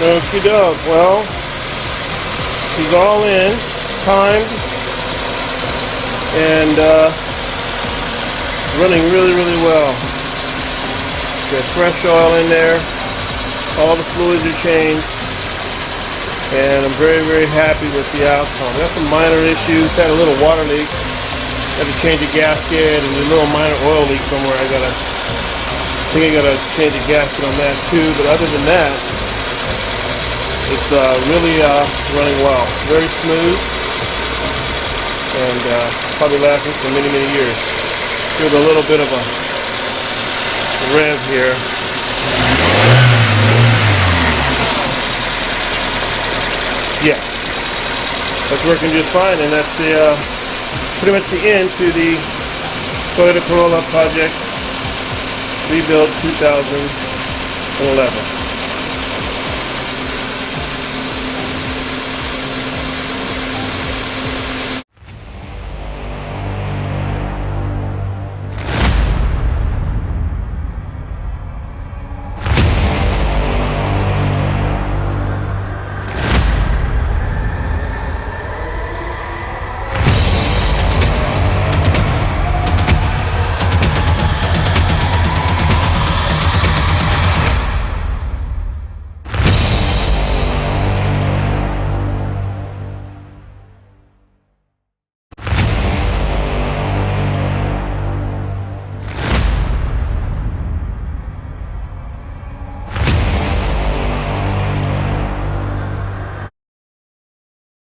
Okie doke. Well, he's all in, timed, and running really, really well. Got fresh oil in there. All the fluids are changed, and I'm very, very happy with the outcome. Got some minor issues. Had a little water leak. Had to change a gasket, and a little minor oil leak somewhere. I think I gotta change a gasket on that too. But other than that, it's really running well. Very smooth, and probably lasting for many, many years. Here's a little bit of a rev here. Yeah, that's working just fine, and that's the pretty much the end to the Toyota Corolla project rebuild 2011.